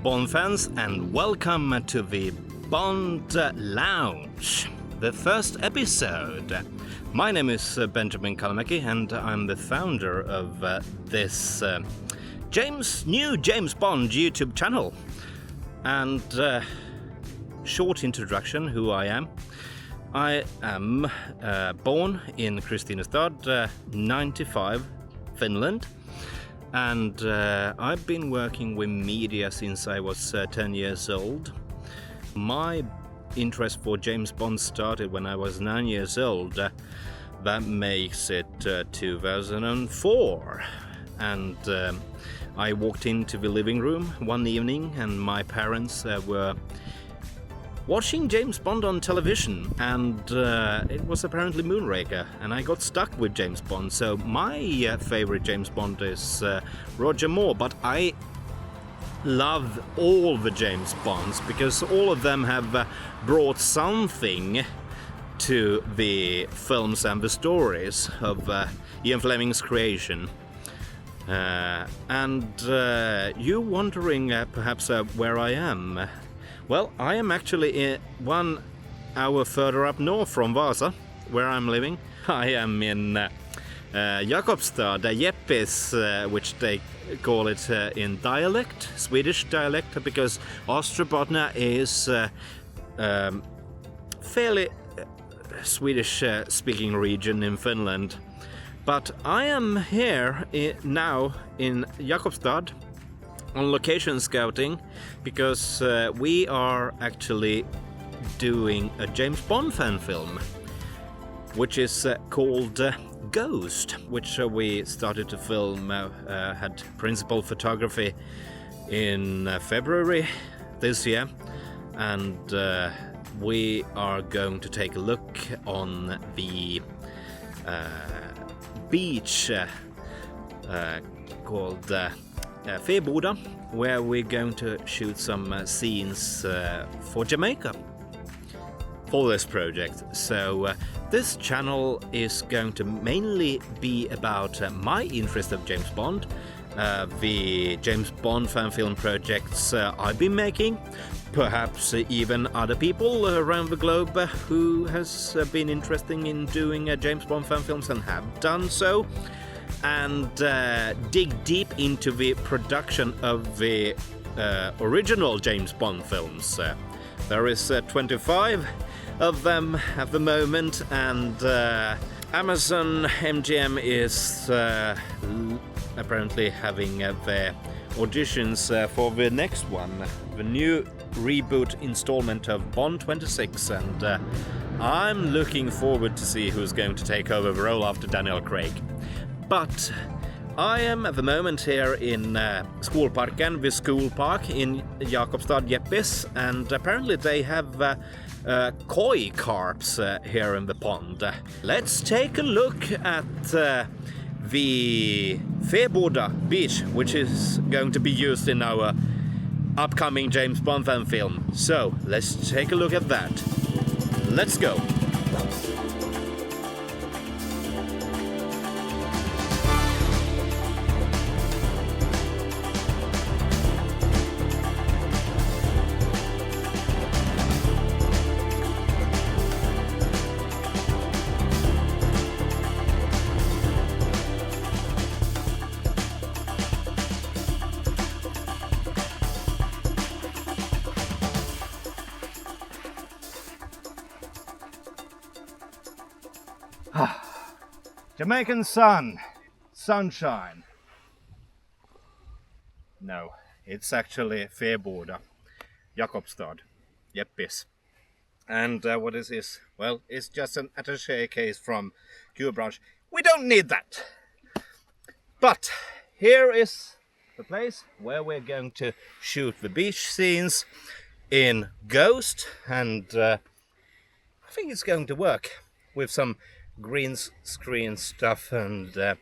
Bond fans, and welcome to the Bond Lounge, the first episode. My name is Benjamin Kalliomäki, and I'm the founder of this new James Bond YouTube channel. And short introduction who I am. I am born in Kristinestad, 95, Finland. And I've been working with media since I was 10 years old. My interest for James Bond started when I was 9 years old. That makes it 2004. And I walked into the living room one evening and my parents were watching James Bond on television, and it was apparently Moonraker, and I got stuck with James Bond. So my favorite James Bond is Roger Moore, but I love all the James Bonds because all of them have brought something to the films and the stories of Ian Fleming's creation. And you wondering perhaps where I am? Well, I am actually 1 hour further up north from Vasa, where I'm living. I am in Jakobstad, Jeppis, which they call it in dialect, Swedish dialect, because Ostrobothnia is fairly Swedish-speaking region in Finland. But I am here now in Jakobstad on location scouting because we are actually doing a James Bond fan film, which is called Ghost, which we started to film, had principal photography in February this year, and we are going to take a look on the beach called Fäboda, where we're going to shoot some scenes for Jamaica for this project. So this channel is going to mainly be about my interest of James Bond, the James Bond fan film projects I've been making, perhaps even other people around the globe who has been interested in doing James Bond fan films and have done so, and dig deep into the production of the original James Bond films. There is 25 of them at the moment, and Amazon MGM is apparently having their auditions for the next one, the new reboot installment of Bond 26, and I'm looking forward to see who's going to take over the role after Daniel Craig. But I am at the moment here in Skolparken, the school park in Jakobstad, Jeppis, and apparently they have koi carps here in the pond. Let's take a look at the Fäboda beach, which is going to be used in our upcoming James Bond fan film. So let's take a look at that. Let's go. Jamaican sunshine. No, it's actually Fäboda, Jakobstad, Jeppis. And what is this? Well, it's just an attaché case from Q branch. We don't need that. But here is the place where we're going to shoot the beach scenes in Ghost, and I think it's going to work with some green screen stuff, and yeah,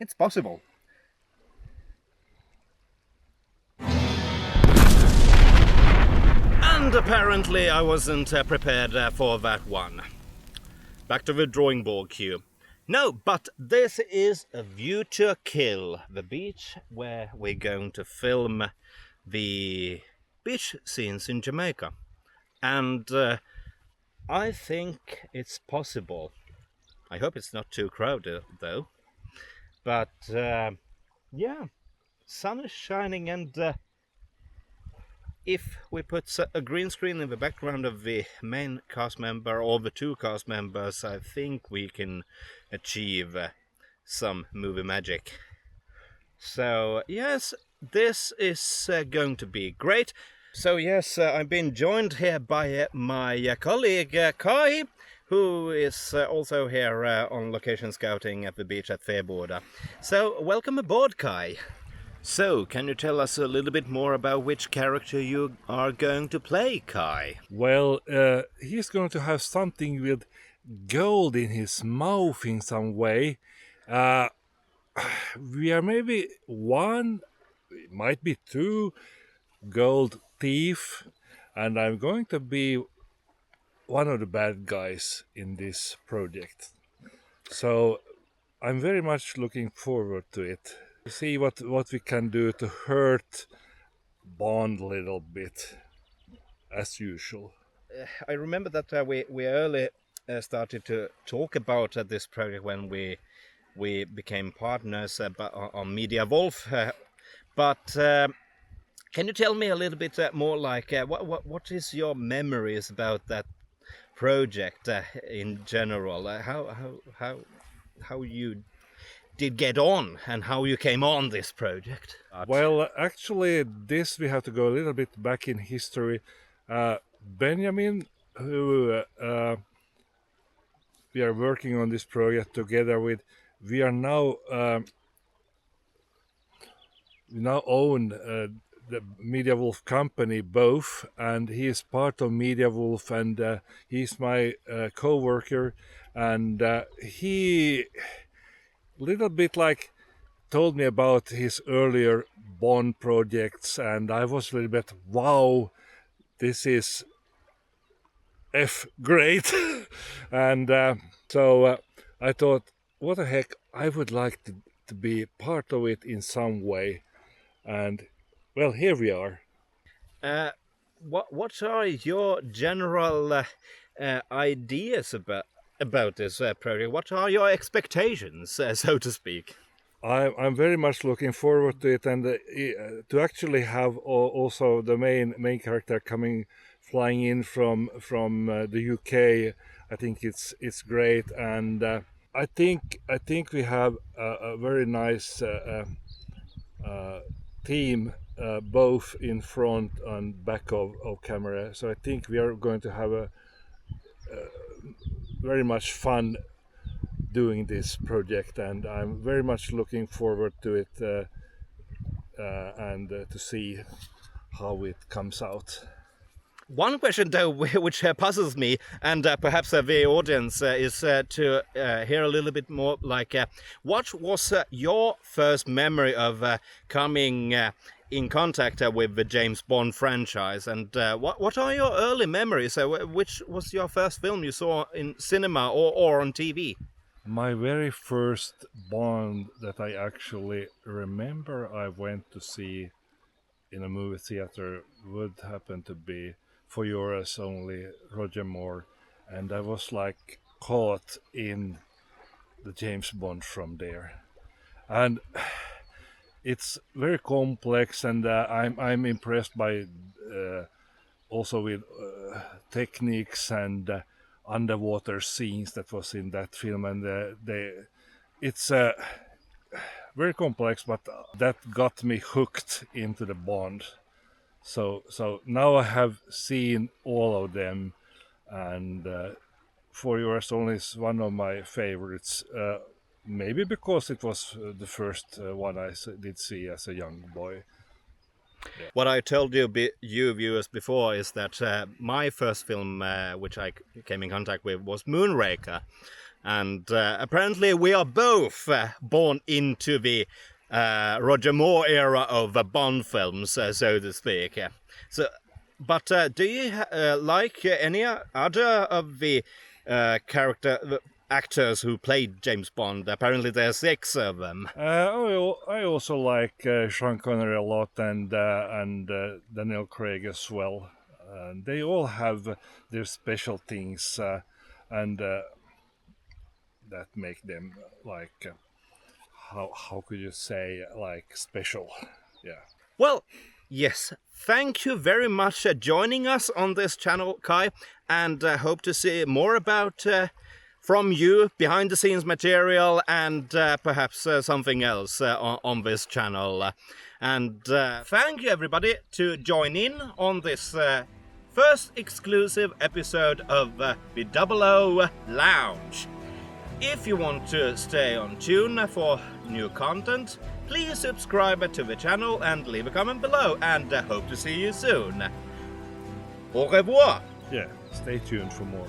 it's possible. And apparently I wasn't prepared for that one. Back to the drawing board cue. No, but this is a View to a Kill, the beach where we're going to film the beach scenes in Jamaica. And I think it's possible. I hope it's not too crowded though. But yeah, sun is shining, and if we put a green screen in the background of the main cast member or the two cast members, I think we can achieve some movie magic. So yes, this is going to be great. So yes, I've been joined here by my colleague Kai, who is also here on location scouting at the beach at Fäboda. So welcome aboard, Kai. So, can you tell us a little bit more about which character you are going to play, Kai? Well, he's going to have something with gold in his mouth in some way. We are maybe one, it might be two, gold thief, and I'm going to be one of the bad guys in this project. So I'm very much looking forward to it. See what we can do to hurt Bond a little bit, as usual. I remember that we early started to talk about this project when we became partners on Media Wolf. But can you tell me a little bit more, like what is your memories about that project in general? How you did get on and how you came on this project? Well, actually, this we have to go a little bit back in history. Benjamin, who we are working on this project together with, we are now we now own the Media Wolf company both, and he is part of Media Wolf, and he's my co-worker, and he little bit like told me about his earlier Bond projects, and I was a little bit, wow, this is great. And so I thought, what the heck, I would like to be part of it in some way. And well, here we are. What are your general ideas about this project? What are your expectations, so to speak? I'm very much looking forward to it, and to actually have also the main character flying in from the UK. I think it's great, and I think we have a very nice team, both in front and back of camera. So I think we are going to have a very much fun doing this project, and I'm very much looking forward to it and to see how it comes out. One question, though, which puzzles me, and perhaps the audience, is to hear a little bit more, like, what was your first memory of coming in contact with the James Bond franchise, and what are your early memories? Which was your first film you saw in cinema or on TV? My very first Bond that I actually remember I went to see in a movie theater would happen to be For Your Eyes Only, Roger Moore, and I was like caught in the James Bond from there. And it's very complex, and I'm impressed by also with techniques and underwater scenes that was in that film, and it's very complex, but that got me hooked into the Bond. So now I have seen all of them, and For Your Eyes Only is one of my favorites. Maybe because it was the first one I did see as a young boy. Yeah. What I told you viewers before is that my first film which I came in contact with was Moonraker, and apparently we are both born into the Roger Moore era of Bond films, so to speak. So, but do you like any other of the actors who played James Bond. Apparently there's 6 of them. I also like Sean Connery a lot, and Daniel Craig as well. They all have their special things, and that make them like how could you say, like, special. Yeah. Well, yes, thank you very much for joining us on this channel, Kai, and hope to see more about from you, behind the scenes material, and perhaps something else on this channel. And thank you everybody to join in on this first exclusive episode of the 00 Lounge. If you want to stay on tune for new content, please subscribe to the channel and leave a comment below, and hope to see you soon. Au revoir! Yeah, stay tuned for more.